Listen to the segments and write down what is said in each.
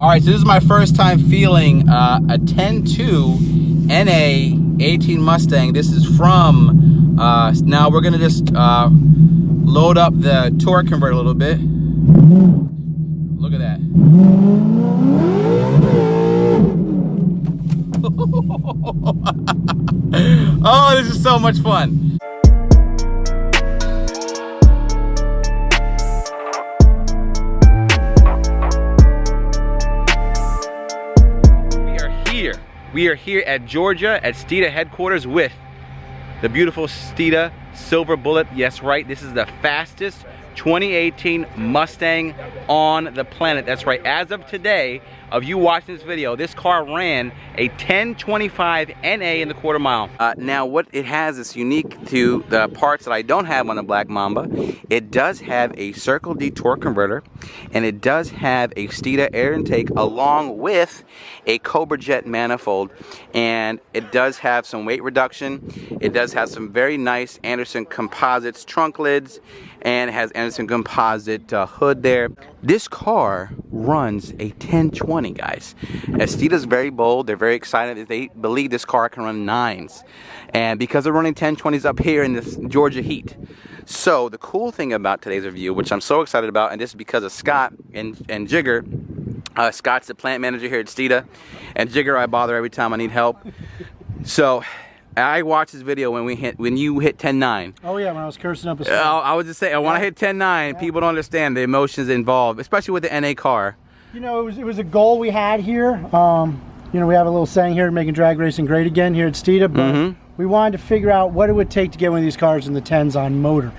All right, so this is my first time feeling a 10.2 NA 18 Mustang. This is from, now we're gonna just load up the torque converter a little bit. Look at that. Oh, this is so much fun. We are here at Georgia at Steeda headquarters with the beautiful Steeda Silver Bullet. Yes, right, this is the fastest 2018 Mustang on the planet. That's right, as of today, of you watching this video, this car ran a 1025 NA in the quarter mile. Now what it has is unique to the parts that I don't have on the Black Mamba. It does have a Circle D torque converter, and it does have a Steeda air intake along with a Cobra Jet manifold, and it does have some weight reduction. It does have some very nice Anderson Composites trunk lids, and it has Anderson Composite hood there. This car runs a 1020, guys. Steeda's very bold. They're very excited. They believe this car can run 9s. And because they're running 1020s up here in this Georgia heat. So the cool thing about today's review, which I'm so excited about, and this is because of Scott and Jigger. Scott's the plant manager here at Steeda, and Jigger I bother every time I need help. So I watched this video when you hit 10.9. Oh yeah, when I was cursing up a I was just saying, when I hit 10.9, people don't understand the emotions involved, especially with the NA car. You know, it was a goal we had here. You know, we have a little saying here, making drag racing great again here at Steeda, but we wanted to figure out what it would take to get one of these cars in the 10s on motor.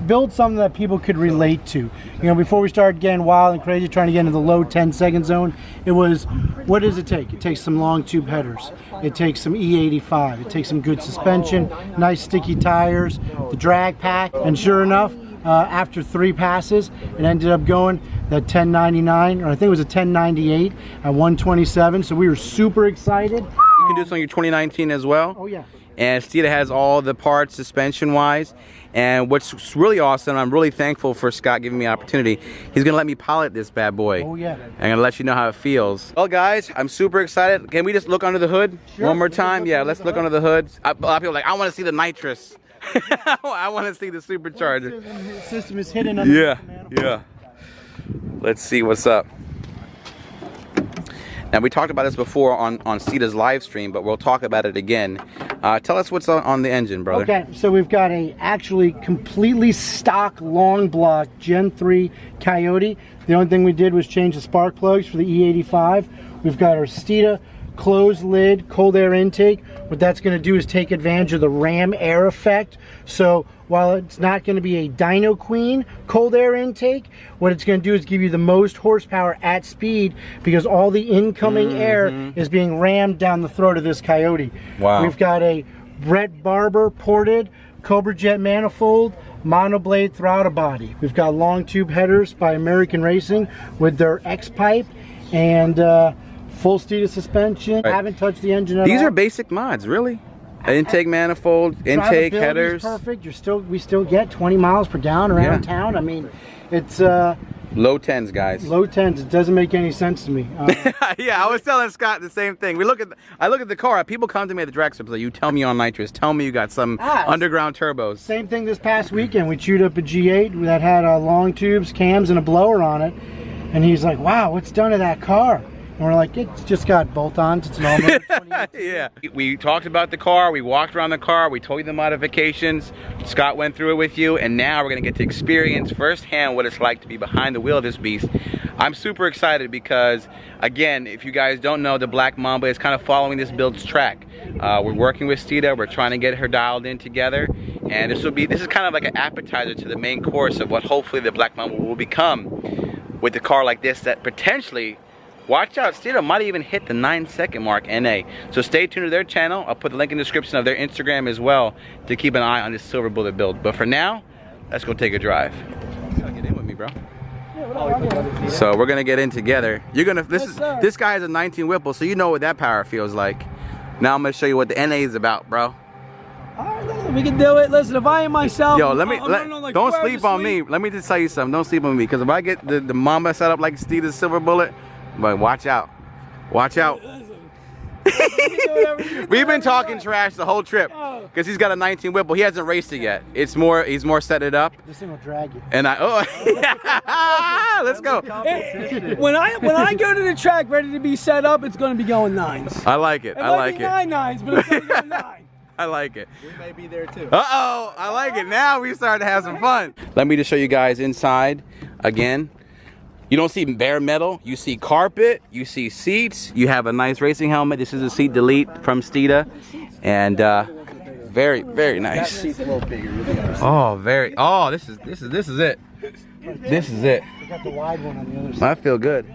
Build something that people could relate to. You know, before we started getting wild and crazy, trying to get into the low 10-second zone, it was, what does it take? It takes some long tube headers. It takes some E85. It takes some good suspension, nice sticky tires, the drag pack, and sure enough, after 3 passes, it ended up going that 1099, or I think it was a 1098 at 127. So we were super excited. You can do this on your 2019 as well. Oh yeah. And Steeda has all the parts suspension wise. And what's really awesome, I'm really thankful for Scott giving me an opportunity. He's gonna let me pilot this bad boy. Oh yeah. I'm gonna let you know how it feels. Well guys, I'm super excited. Can we just look under the hood one more time? Yeah, let's look under the hood. A lot of people are like, I wanna see the nitrous. I wanna see the supercharger. The system is hidden under Yeah, yeah. Let's see what's up. Now we talked about this before on Steeda's live stream, but we'll talk about it again. Tell us what's on the engine, brother. Okay, so we've got a actually completely stock long block Gen 3 Coyote. The only thing we did was change the spark plugs for the E85. We've got our Steeda closed lid cold air intake. What that's going to do is take advantage of the ram air effect. So while it's not going to be a Dyno Queen cold air intake, what it's going to do is give you the most horsepower at speed, because all the incoming air is being rammed down the throat of this Coyote. Wow. We've got a Brett Barber ported Cobra Jet manifold, monoblade throttle body. We've got long tube headers by American Racing with their X pipe, and full Steeda suspension. Right. Haven't touched the engine at all. These are basic mods, really. Intake manifold, intake headers. Perfect. We still get 20 miles per gallon around town. I mean, it's low 10s, guys. Low 10s. It doesn't make any sense to me. Yeah, I was telling Scott the same thing. I look at the car. People come to me at the drag strip, like, you tell me on nitrous. Tell me you got some underground turbos. Same thing this past weekend. We chewed up a G8 that had long tubes, cams, and a blower on it, and he's like, "Wow, what's done to that car?" And we're like, it's just got bolt-ons. It's an all-motor 2018. Yeah. We talked about the car. We walked around the car. We told you the modifications. Scott went through it with you. And now we're going to get to experience firsthand what it's like to be behind the wheel of this beast. I'm super excited because, again, if you guys don't know, the Black Mamba is kind of following this build's track. We're working with Steeda. We're trying to get her dialed in together. And this is kind of like an appetizer to the main course of what hopefully the Black Mamba will become with a car like this that potentially, watch out, Steeda might even hit the 9-second mark NA. So stay tuned to their channel. I'll put the link in the description of their Instagram as well to keep an eye on this Silver Bullet build. But for now, let's go take a drive. You gotta get in with me, bro. So we're gonna get in together. You're gonna this guy is a 19 Whipple, so you know what that power feels like. Now I'm gonna show you what the NA is about, bro. Alright, listen, we can do it. Listen, if I am myself, yo, don't sleep on me. Let me just tell you something. Don't sleep on me, because if I get the Mamba set up like Steeda's Silver Bullet, But watch out. Watch out. We've been talking trash the whole trip because he's got a 19 Whipple. He hasn't raced it yet. He's more set it up. This thing will drag you. And let's go. When I go to the track ready to be set up, it's going to be going 9s. I like it. I like it. 9s, but it's going to go 9. I like it. We may be there too. Uh-oh, I like it. Now we started to have some fun. Let me just show you guys inside again. You don't see bare metal, you see carpet, you see seats, you have a nice racing helmet. This is a seat delete from Steeda. And very, very nice. Oh, this is it. This is it. We got the wide one on the other side. I feel good.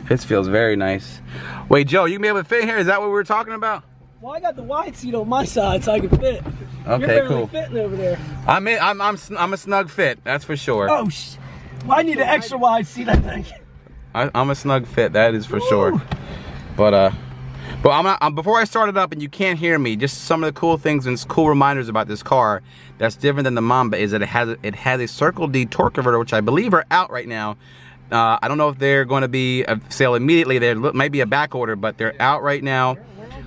This feels very nice. Wait, Joe, you can be able to fit in here? Is that what we were talking about? Well, I got the wide seat on my side so I can fit. Okay, You're barely cool. fitting over there. I'm a snug fit, that's for sure. Oh, well, I need an extra wide seat, I think. I'm a snug fit, that is for sure. But before I start it up and you can't hear me, just some of the cool things and cool reminders about this car that's different than the Mamba is that it has a Circle D torque converter, which I believe are out right now. I don't know if they're going to be a sale immediately. There might be a back order, but they're out right now.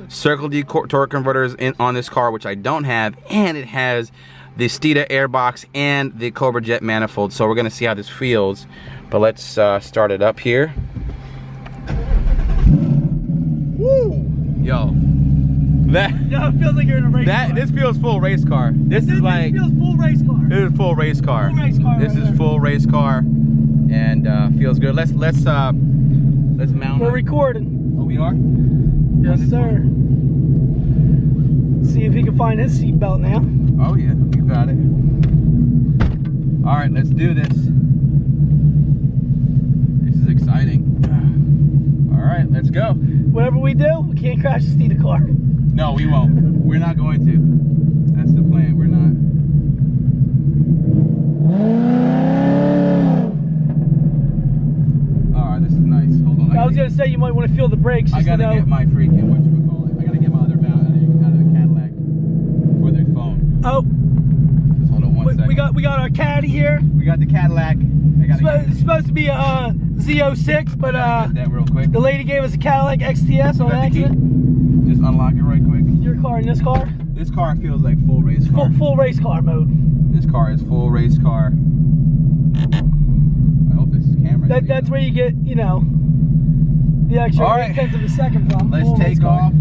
Circle D torque converters on this car, which I don't have, and it has the Steeda airbox and the Cobra Jet manifold. So we're gonna see how this feels, but let's start it up here. Woo! Yo, It feels like you're in a race car. this feels full race car. This is like feels full race car. this is full race car. Full race car This right is there. full race car, and feels good. Let's mount. We're recording. Oh, we are. Yes, sir. See if he can find his seatbelt now. Oh yeah, you got it. All right, let's do this. This is exciting. All right, let's go. Whatever we do, we can't crash the Steeda car. No, we won't. We're not going to. That's the plan. We're not. All right, this is nice. Hold on. I was gonna say you might want to feel the brakes. Just I gotta to know. get my freaking whatchamacallit. I gotta get my other mount out of the Cadillac for the phone. Oh, Just hold on one second. we got our caddy here. We got the Cadillac. I gotta It's supposed to be a Z06, but get that real quick. the lady gave us a Cadillac XTS on Got the key? accident. Just unlock it right quick. Your car and this car, This car feels like full race car. full race car mode. This car is full race car. I hope this camera. That's where you get, you know, the extra All right. 8/10 of a second from. Let's full race take car. off.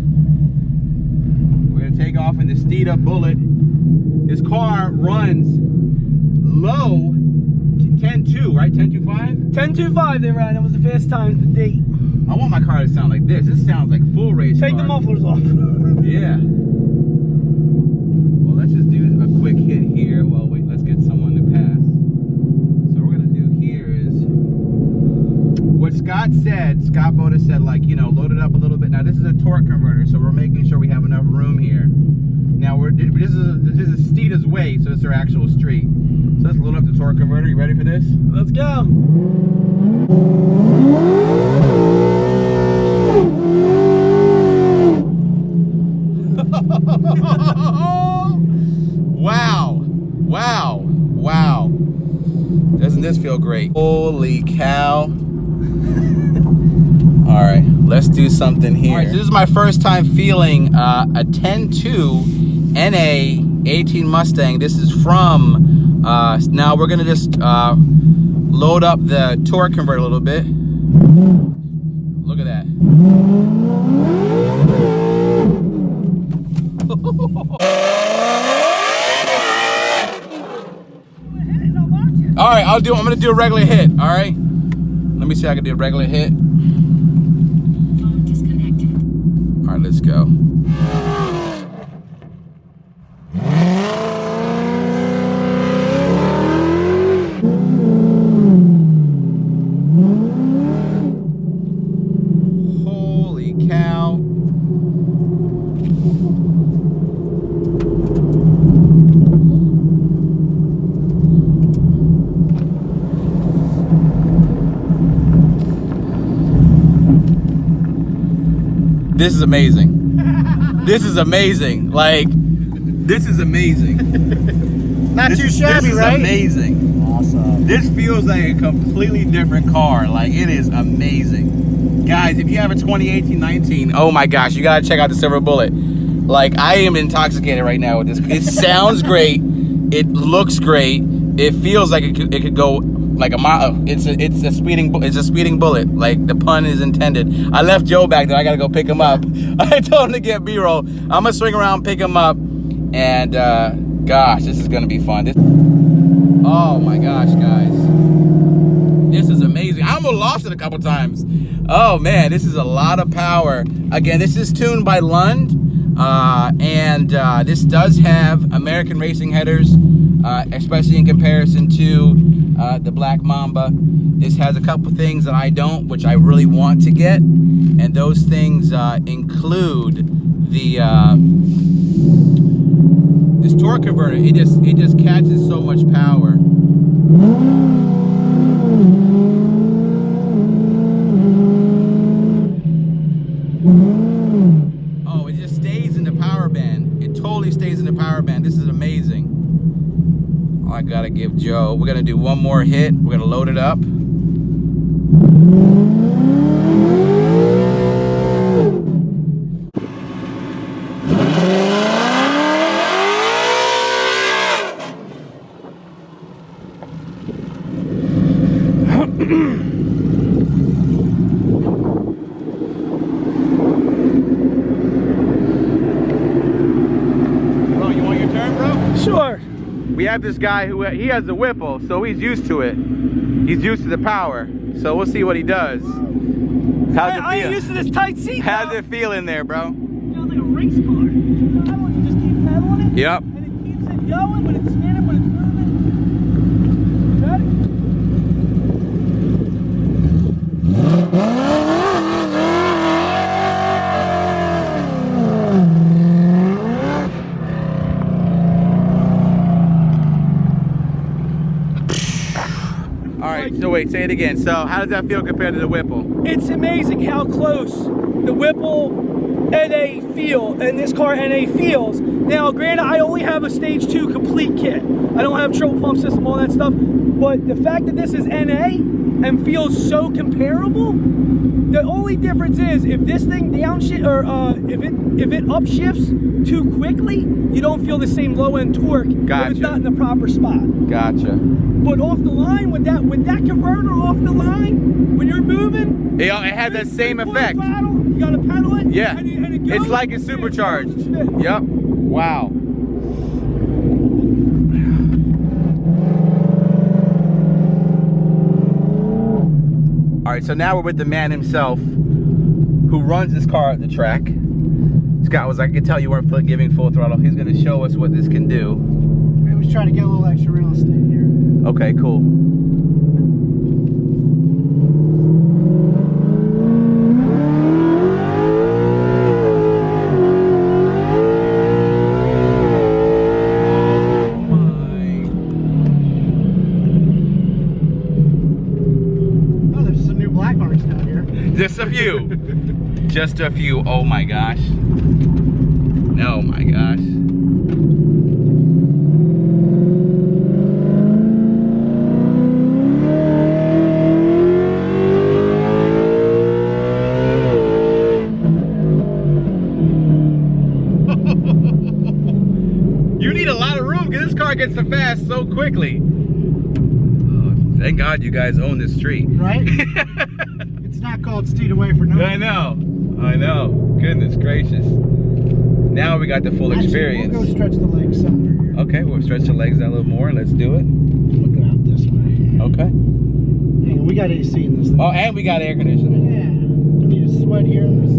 We're gonna take off in the Steeda Bullet. This car runs low 10.2, right? 10.25? 10.25 they ran. That was the fast time to date. I want my car to sound like this. This sounds like full race Take car. the mufflers off. Yeah. Well, let's just do a quick hit here. Well, wait, let's get someone to pass. So what we're gonna do here is what Scott Boda said, like, you know, load it up a little bit. Now this is a torque converter, so we're making sure we have enough room here. Now this is Steeda's way, so it's their actual street. So let's load up the torque converter. You ready for this? Let's go. Wow. Wow. Wow. Doesn't this feel great? Holy cow. All right, let's do something here. All right, so this is my first time feeling a 10.2 NA 18 Mustang. This is from, now we're gonna just load up the torque converter a little bit. Look at that. All right, I'm gonna do a regular hit, all right? Let me see if I can do a regular hit. Phone disconnected. All right, let's go. Holy cow. This is amazing. This is amazing. Like, this is amazing. Not too shabby, this is right? amazing. Awesome. This feels like a completely different car. Like, it is amazing. Guys, if you have a 2018-19, oh my gosh, you gotta check out the Silver Bullet. Like, I am intoxicated right now with this. It sounds great. It looks great. It feels like it could go like a mile. It's a speeding bullet. Like, the pun is intended. I left Joe back there. I gotta go pick him up. I told him to get B-roll. I'm gonna swing around, pick him up, and gosh, this is gonna be fun. Oh my gosh, guys, this is amazing. I almost lost it a couple times. Oh man, this is a lot of power. Again, this is tuned by Lund, and this does have American racing headers, especially in comparison to the Black Mamba. This has a couple things that I don't, which I really want to get, and those things include the this torque converter. It just catches so much power. Oh, it just stays in the power band. It totally stays in the power band. This is amazing. Oh, I gotta give Joe. We're gonna do one more hit. We're gonna load it up. Sure. We have this guy who he has the Whipple, so he's used to it. He's used to the power. So we'll see what he does. How's it feel? I ain't used to this tight seat. How's it feel in there, bro? It feels like a race car. You just keep pedaling it. Yep. And it keeps it going when it's spinning, when it's moving. Ready? So wait, say it again. So how does that feel compared to the Whipple? It's amazing how close the Whipple NA feel and this car NA feels. Now, granted, I only have a stage 2 complete kit. I don't have triple pump system, all that stuff. But the fact that this is NA and feels so comparable, the only difference is if this thing downshift or if it upshifts too quickly, you don't feel the same low end torque. Gotcha. If it's not in the proper spot. Gotcha. But off the line, with that converter off the line, when you're moving, it has that same effect. Throttle, you gotta pedal it. Yeah. And it goes, it's like it's supercharged. Yep. Wow. All right, so now we're with the man himself who runs this car at the track. Scott was like, I could tell you weren't giving full throttle. He's gonna show us what this can do. I was trying to get a little extra real estate here. Okay, cool. Oh, there's some new black marks down here. Just a few. Just a few. Oh my gosh. Oh my gosh. You need a lot of room because this car gets so fast so quickly. Oh, thank God you guys own this street. Right? It's not called Steeda Way for nothing. I know. Goodness gracious. Now we got the full experience. We'll go stretch the legs somewhere here. Okay, we'll stretch the legs out a little more. Let's do it. Looking out this way. Okay. Hang on, we got AC in this thing. Oh, and we got air conditioning. Yeah. I need to sweat here in this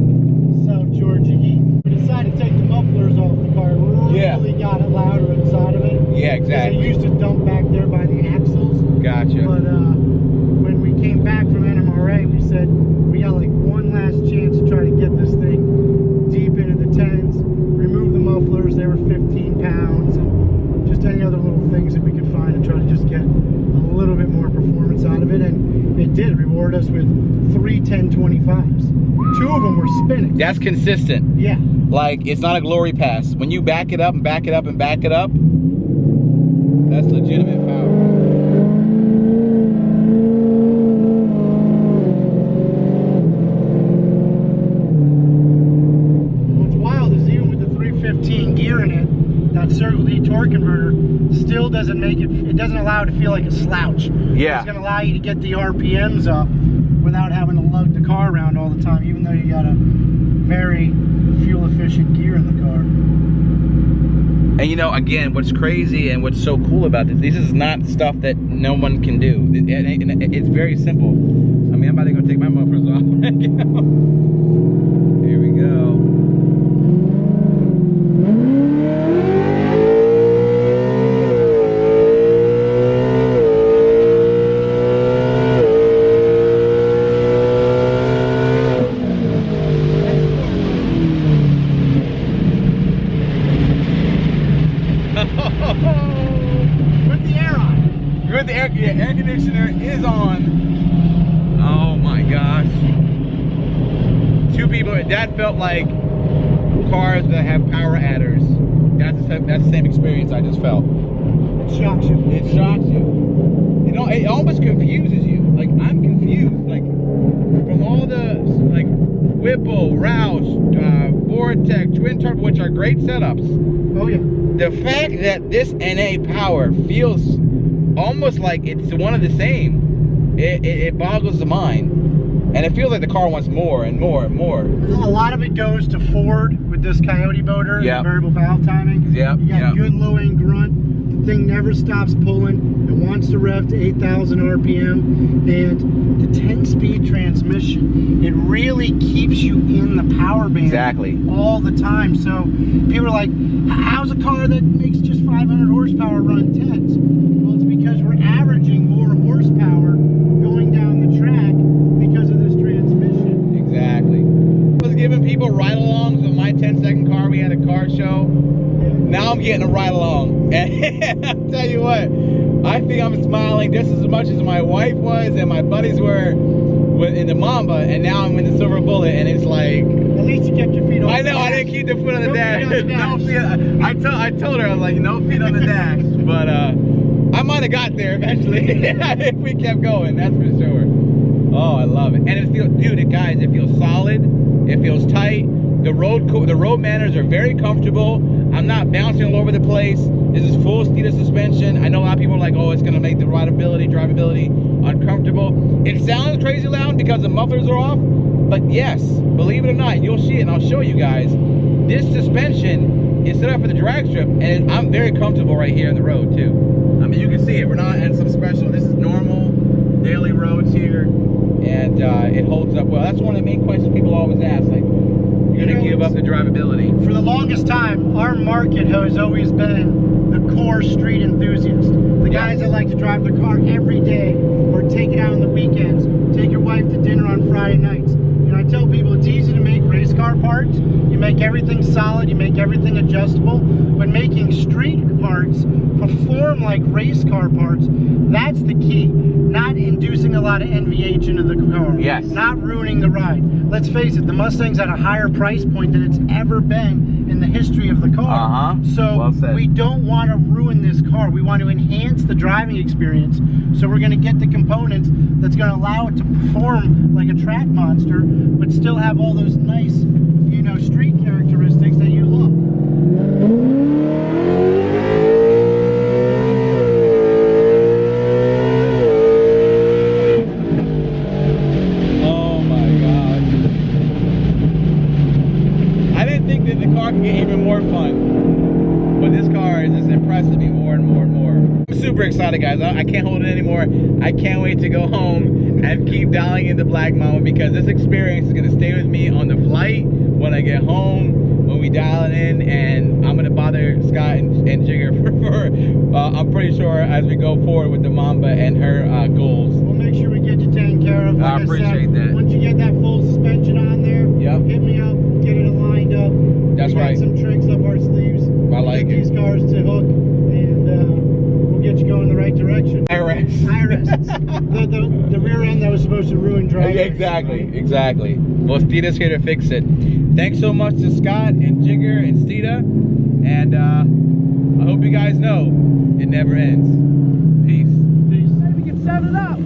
South Georgia heat. We decided to take the mufflers off the car. Really got it louder inside of it. Yeah, exactly. It used to dump back there by the axles. Gotcha. But when we came back from NMRA, we said we got like one last chance to try to get this thing deep into the 10s. Remove the mufflers, they were 15 pounds, and just any other little things that we could find and try to just get a little bit more performance out of it. And it did reward us with 3 1025s. 2 of them were spinning. That's consistent. Yeah. Like, it's not a glory pass. When you back it up and back it up and back it up, that's legitimate power. circle D torque converter still doesn't make it, it doesn't allow it to feel like a slouch. Yeah. It's going to allow you to get the RPMs up without having to lug the car around all the time, even though you got a very fuel efficient gear in the car. And you know, again, what's crazy and what's so cool about this is not stuff that no one can do. It's very simple. I mean, I'm about to go take my mufflers off right now. Here we go. With the air on. Good, the air conditioner is on. Oh my gosh. Two people, that felt like cars that have power adders. That's the same experience I just felt. It shocks you. It shocks you. You know, it almost confuses you. Like, I'm confused. Like, from all the, like, Whipple, Roush, Vortex, Twin Turbo, which are great setups. Oh yeah. The fact that this NA power feels almost like it's one of the same, it boggles the mind. And it feels like the car wants more and more and more. A lot of it goes to Ford with this Coyote motor, Yep. variable valve timing. Yep, You got yep. good low end grunt. The thing never stops pulling. It wants to rev to 8,000 RPM. And the 10-speed transmission, it really keeps you in the power band Exactly. all the time. So people are like, how's a car that makes just 500 horsepower run 10s? Well, it's because we're averaging more horsepower going down the track because of this transmission. Exactly. I was giving people ride-alongs with my 10-second car. We had a car show. Now I'm getting a ride-along. And I'll tell you what, I think I'm smiling just as much as my wife was and my buddies were in the Mamba, and now I'm in the Silver Bullet, and it's like... At least you kept your feet on I the know, I dash. didn't keep the foot on the No dash. feet on the No dash. feet, I told her, I was like, no feet on the dash. But I might have got there eventually if we kept going, that's for sure. Oh, I love it. And it feels, dude, guys, it feels solid. It feels tight. The road manners are very comfortable. I'm not bouncing all over the place. This is full Steeda suspension. I know a lot of people are like, oh, it's gonna make the drivability uncomfortable. It sounds crazy loud because the mufflers are off, but yes, believe it or not, you'll see it, and I'll show you guys. This suspension is set up for the drag strip, and I'm very comfortable right here in the road too. I mean, you can see it. We're not in some special. This is normal daily roads here, and it holds up well. That's one of the main questions people always ask, like, you're gonna give up the drivability. For the longest time, our market has always been the core street enthusiast. The guys that like to drive their car every day or take it out on the weekends, take your wife to dinner on Friday nights. You know, I tell people it's easy to make race car parts. You make everything solid, you make everything adjustable, but making street parts perform like race car parts, that's the key. Not inducing a lot of NVH into the car. Yes. Not ruining the ride. Let's face it, the Mustang's at a higher price point than it's ever been in the history of the car. So well said. we don't want to ruin this car. We want to enhance the driving experience. So we're going to get the components that's going to allow it to perform like a track monster, but still have all those nice, you know, street characteristics that you love. The car can get even more fun, but this car is just impressing me more and more and more. I'm super excited, guys. I can't hold it anymore. I can't wait to go home and keep dialing into Black Mamba, because this experience is going to stay with me on the flight, when I get home, when we dial it in, and I'm going to bother Scott and Jigger for I'm pretty sure, as we go forward with the Mamba and her goals. We'll make sure we get you taken care of. Like I appreciate said, that. Once you get that full suspension on there, Yep. hit me up, get it lined up. That's we got right. some tricks up our sleeves. I like get it. these cars to hook, and we'll get you going in the right direction. IRS. the rear end that was supposed to ruin driving. Exactly. Well, Steeda's here to fix it. Thanks so much to Scott and Jigger and Steeda, and I hope you guys know it never ends. Peace. Maybe we can set it up.